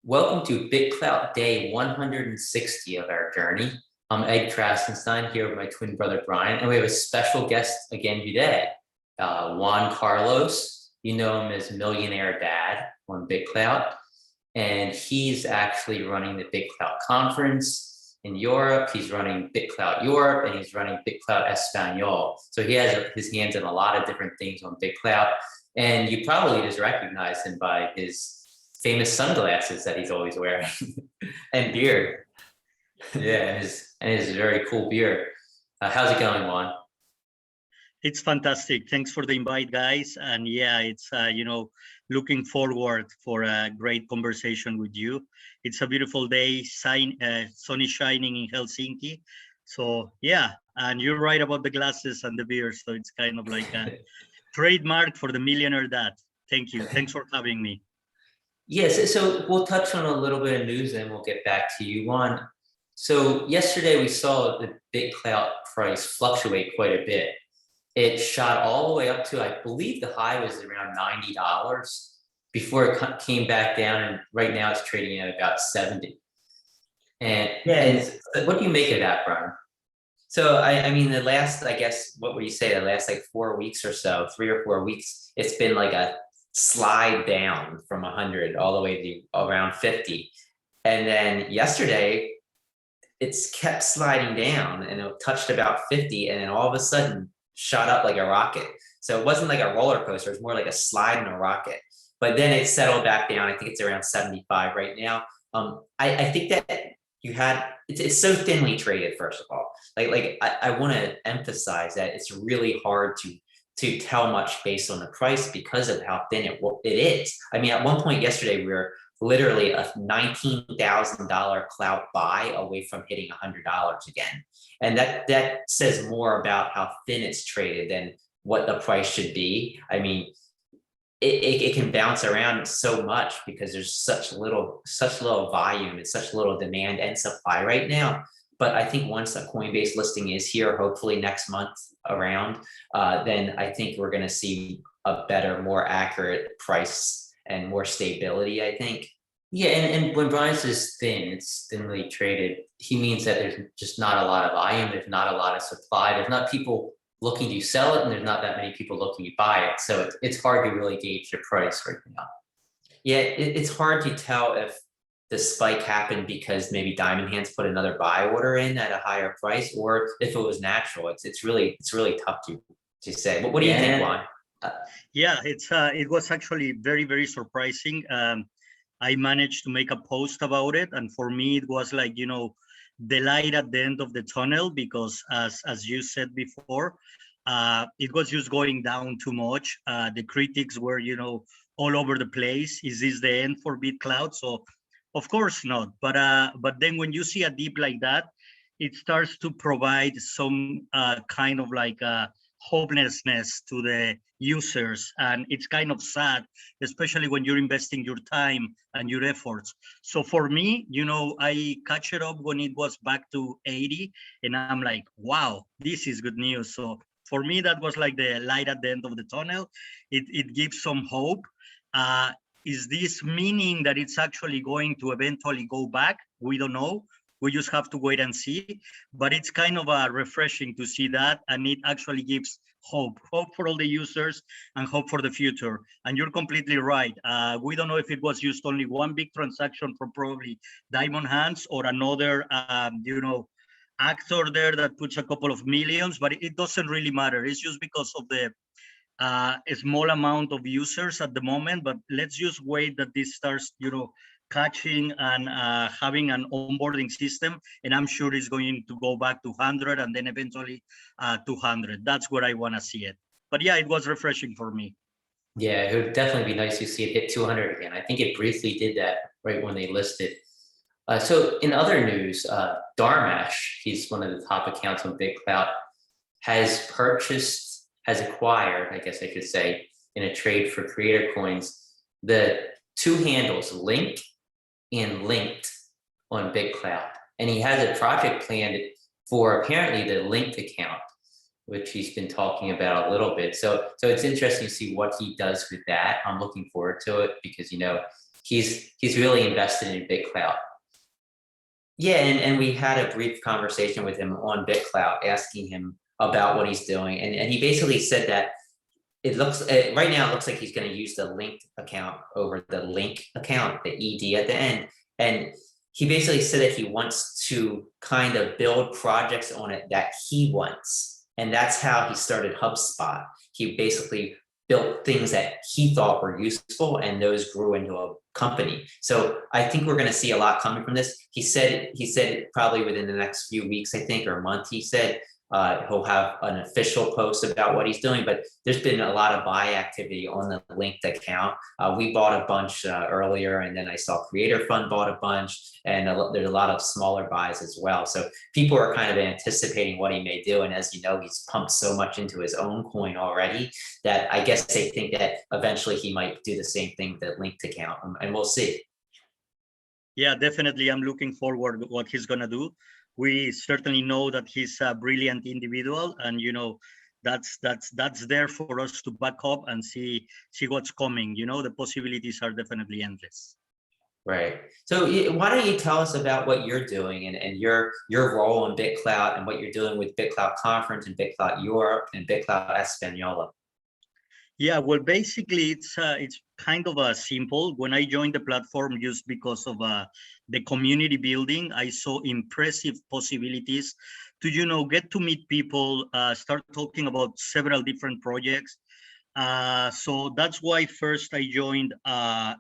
Welcome to BitClout Day 160 of our journey. I'm Ed Krasenstein here with my twin brother Brian, and we have a special guest again today, Juan Carlos. You know him as Millionairedad on BitClout, and he's actually running the BitClout conference in Europe. He's running BitClout Europe, and he's running BitClout Espanol. So he has his hands in a lot of different things on BitClout, and you probably just recognize him by his famous sunglasses that he's always wearing and beard. Yeah, and his very cool beard. How's it going, Juan? It's fantastic. Thanks for the invite, guys. And yeah, it's looking forward for a great conversation with you. It's a beautiful day, sun is shining in Helsinki. So yeah, and you're right about the glasses and the beard. So it's kind of like a trademark for the Millionaire Dad. Thank you. Thanks for having me. Yes, so we'll touch on a little bit of news and we'll get back to you, Juan. So yesterday we saw the BitClout price fluctuate quite a bit. It shot all the way up to, I believe the high was around $90 before it came back down, and right now it's trading at about 70. And what do you make of that, Brian? So I mean, the last, I guess, what would you say, the last like 4 weeks or so, 3 or 4 weeks, it's been like a slide down from 100 all the way to around 50. And then yesterday, it's kept sliding down and it touched about 50 and then all of a sudden shot up like a rocket. So it wasn't like a roller coaster, it was more like a slide in a rocket. But then it settled back down. I think it's around 75 right now. I think that you had, it's so thinly traded, first of all. I want to emphasize that it's really hard to tell much based on the price because of how thin it is. I mean, at one point yesterday, we were literally a $19,000 clout buy away from hitting $100 again. And that says more about how thin it's traded than what the price should be. I mean, it can bounce around so much because there's such little volume and such little demand and supply right now. But I think once the Coinbase listing is here, hopefully next month around, then I think we're going to see a better, more accurate price and more stability, I think. Yeah, and when Brian says thin, it's thinly traded, he means that there's just not a lot of volume, there's not a lot of supply, there's not people looking to sell it, and there's not that many people looking to buy it. So it's hard to really gauge the price right now. Yeah, it's hard to tell if the spike happened because maybe Diamond Hands put another buy order in at a higher price, or if it was natural. It's really tough to say. What do you think, Juan? Yeah, it was actually very, very surprising. I managed to make a post about it, and for me it was like, the light at the end of the tunnel, because as you said before, it was just going down too much. The critics were, all over the place. Is this the end for BitClout? So of course not. But then when you see a dip like that, it starts to provide some kind of like hopelessness to the users, and it's kind of sad, especially when you're investing your time and your efforts. So for me, I catch it up when it was back to 80, and I'm like, wow, this is good news. So for me, that was like the light at the end of the tunnel. It gives some hope. Is this meaning that it's actually going to eventually go back? We don't know. We just have to wait and see. But it's kind of refreshing to see that, and it actually gives hope for all the users and hope for the future. And you're completely right. We don't know if it was just only one big transaction from probably Diamond Hands or another, actor there that puts a couple of millions, but it doesn't really matter. It's just because of the a small amount of users at the moment. But let's just wait that this starts, catching and having an onboarding system, and I'm sure it's going to go back to 100 and then eventually 200. That's where I want to see it. But yeah, it was refreshing for me. Yeah, it would definitely be nice to see it hit 200 again. I think it briefly did that right when they listed. So in other news, Darmash, he's one of the top accounts on BitClout, has acquired, I guess I could say, in a trade for Creator Coins, the two handles, Link and Linked, on BitClout. And he has a project planned for apparently the Linked account, which he's been talking about a little bit. So it's interesting to see what he does with that. I'm looking forward to it because, he's really invested in BitClout. Yeah, and we had a brief conversation with him on BitClout, asking him about what he's doing, and he basically said that it looks right now it looks like he's going to use the linked account over the link account, the ED at the end, and he basically said that he wants to kind of build projects on it that he wants, and that's how he started HubSpot. He basically built things that he thought were useful, and those grew into a company. So I think we're going to see a lot coming from this. He said probably within the next few weeks, I think, or a month, he said he'll have an official post about what he's doing, but there's been a lot of buy activity on the linked account. We bought a bunch earlier, and then I saw Creator Fund bought a bunch, and there's a lot of smaller buys as well. So people are kind of anticipating what he may do. And as you know, he's pumped so much into his own coin already that I guess they think that eventually he might do the same thing with the linked account, and we'll see. Yeah, definitely. I'm looking forward to what he's gonna do. We certainly know that he's a brilliant individual, and that's there for us to back up and see what's coming. The possibilities are definitely endless. Right. So why don't you tell us about what you're doing and your role in BitClout and what you're doing with BitClout Conference and BitClout Europe and BitClout Española? Yeah, well, basically, it's kind of a simple. When I joined the platform, just because of the community building, I saw impressive possibilities to get to meet people, start talking about several different projects. So that's why first I joined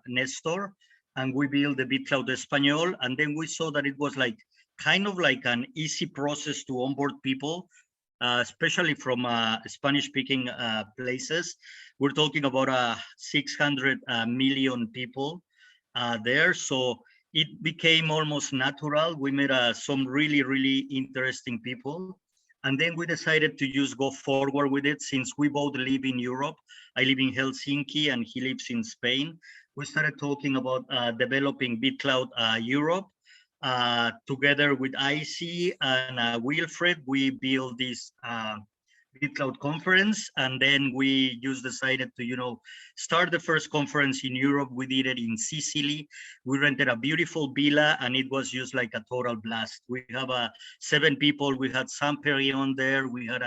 Nestor, and we built the BitClout Español, and then we saw that it was kind of like an easy process to onboard people. Especially from Spanish-speaking places. We're talking about 600 million people there. So it became almost natural. We met some really, really interesting people. And then we decided to just go forward with it, since we both live in Europe. I live in Helsinki and he lives in Spain. We started talking about developing BitClout Europe. Together with IC and Wilfred, we built this BitClout conference, and then we just decided to start the first conference in Europe. We did it in Sicily. We rented a beautiful villa, and it was just like a total blast. We have 7 people. We had Sam Perrion there. We had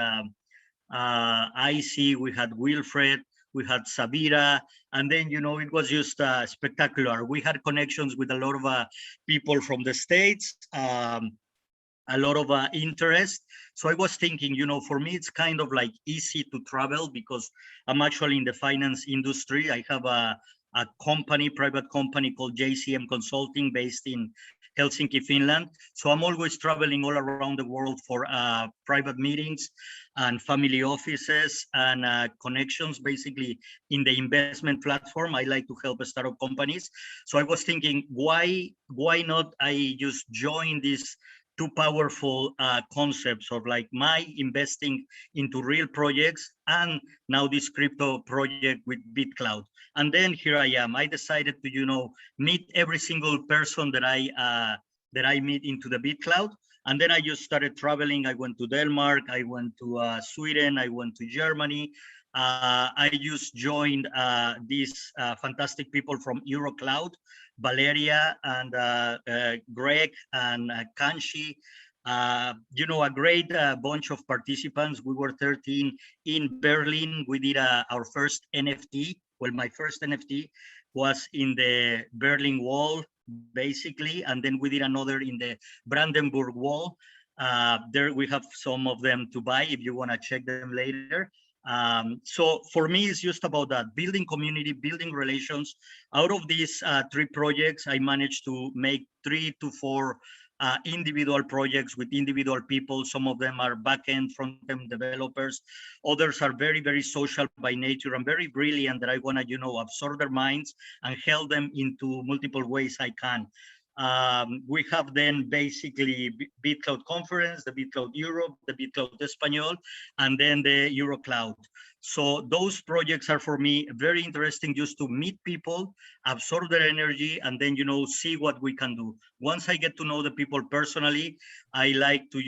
IC. We had Wilfred. We had Sabira, and then it was just spectacular. We had connections with a lot of people from the States, a lot of interest. So I was thinking, for me, it's kind of like easy to travel because I'm actually in the finance industry. I have a private company called JCM Consulting based in Helsinki, Finland. So I'm always traveling all around the world for private meetings and family offices and connections, basically in the investment platform. I like to help startup companies. So I was thinking, why not I just join these 2 powerful concepts of my investing into real projects and now this crypto project with BitClout. And then here I am. I decided to, meet every single person that I meet into the BitClout. And then I just started traveling. I went to Denmark. I went to Sweden. I went to Germany. I just joined these fantastic people from EuroCloud, Valeria and Greg and Kanshi. A great bunch of participants. We were 13 in Berlin. We did our first NFT. Well, my first NFT was in the Berlin Wall, basically, and then we did another in the Brandenburg Wall. There we have some of them to buy if you want to check them later. So for me, it's just about that, building community, building relations. Out of these 3 projects, I managed to make 3 to 4 individual projects with individual people. Some of them are back-end, front-end developers. Others are very, very social by nature and very brilliant that I want to, absorb their minds and help them into multiple ways I can. We have then basically BitClout Conference, the BitClout Europe, the BitClout Español, and then the EuroCloud. So those projects are for me very interesting, just to meet people, absorb their energy, and then, see what we can do. Once I get to know the people personally, I like to,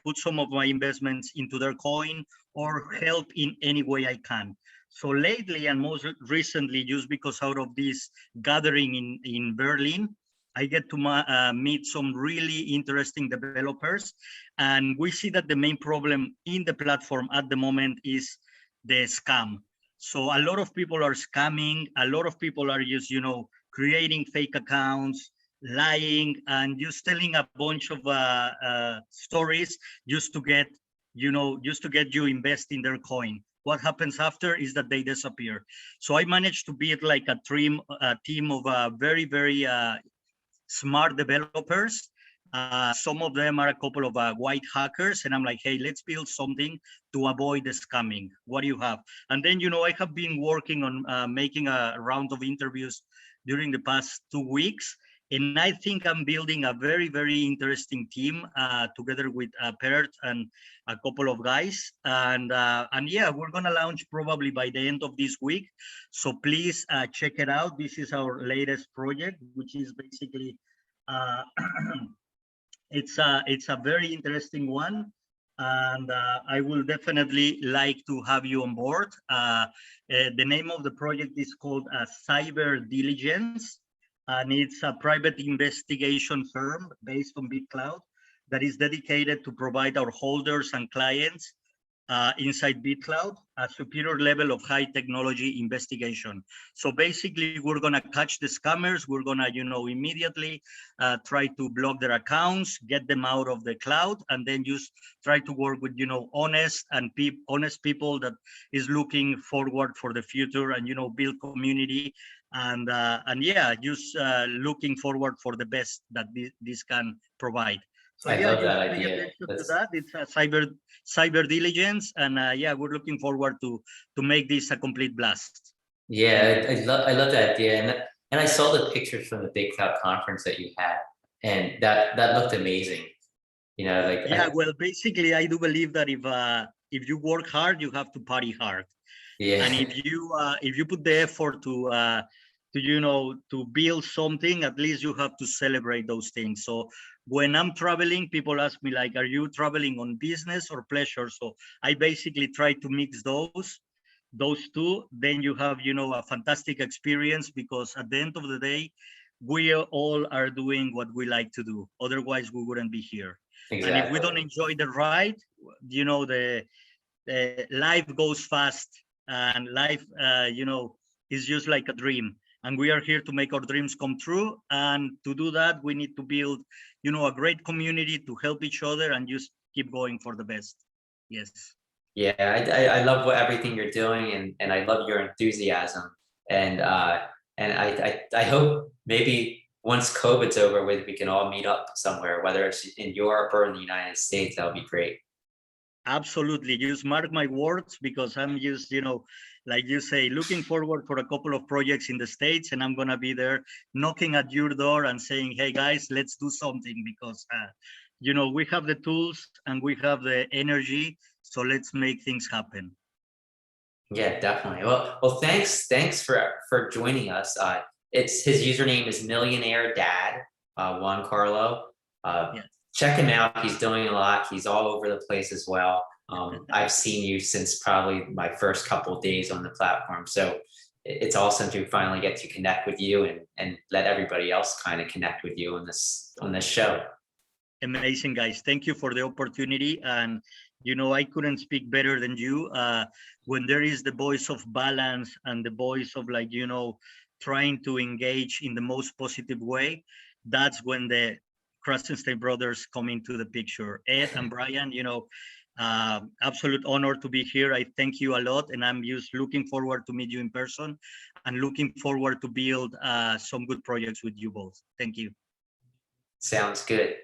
put some of my investments into their coin or help in any way I can. So lately and most recently, just because out of this gathering in Berlin, I get to meet some really interesting developers. And we see that the main problem in the platform at the moment is the scam. So a lot of people are scamming. A lot of people are just, creating fake accounts, lying, and just telling a bunch of stories just to get, just to get you invest in their coin. What happens after is that they disappear. So I managed to build like a team of very, very smart developers. Some of them are a couple of white hackers, and I'm like, hey, let's build something to avoid the scamming. What do you have? And then, I have been working on making a round of interviews during the past 2 weeks. And I think I'm building a very, very interesting team together with Pert and a couple of guys. And yeah, we're going to launch probably by the end of this week. So please check it out. This is our latest project, which is basically, it's a very interesting one. And I will definitely like to have you on board. The name of the project is called Cyber Diligence. And it's a private investigation firm based on BitClout that is dedicated to provide our holders and clients inside BitClout a superior level of high technology investigation. So basically, we're going to catch the scammers. We're going to, immediately try to block their accounts, get them out of the cloud, and then just try to work with, honest people that is looking forward for the future and, build community. And yeah, just looking forward for the best that this can provide. So I yeah, love just that pay idea. attention to that. It's a cyber diligence, and yeah, we're looking forward to make this a complete blast. Yeah, I love that idea, and I saw the pictures from the BitClout conference that you had, and that looked amazing. Like Yeah, well, basically, I do believe that if you work hard, you have to party hard. yeah, And if you put the effort to build something, at least you have to celebrate those things. So when I'm traveling, people ask me like, are you traveling on business or pleasure? So I basically try to mix those two. Then you have a fantastic experience, because at the end of the day, we all are doing what we like to do. Otherwise, we wouldn't be here. exactly. And if we don't enjoy the ride, the life goes fast, and life is just like a dream, and we are here to make our dreams come true. And to do that, we need to build a great community to help each other and just keep going for the best. Yes. Yeah, I love everything you're doing, and I love your enthusiasm. And I hope maybe once COVID's over with, we can all meet up somewhere, whether it's in Europe or in the United States. That would be great. Absolutely. Just mark my words, because I'm just, like you say, looking forward for a couple of projects in the States, and I'm going to be there knocking at your door and saying, hey guys, let's do something, because, we have the tools and we have the energy. So let's make things happen. Yeah, definitely. Well, thanks for joining us. His username is Millionairedad, Juan Carlo. Yeah. Check him out. He's doing a lot. He's all over the place as well. I've seen you since probably my first couple of days on the platform. So it's awesome to finally get to connect with you and let everybody else kind of connect with you on this show. Amazing, guys. Thank you for the opportunity. And, I couldn't speak better than you. When there is the voice of balance and the voice of trying to engage in the most positive way, that's when the Krasenstein brothers come into the picture. Ed and Brian, absolute honor to be here. I thank you a lot, and I'm just looking forward to meet you in person and looking forward to build some good projects with you both. Thank you. Sounds good.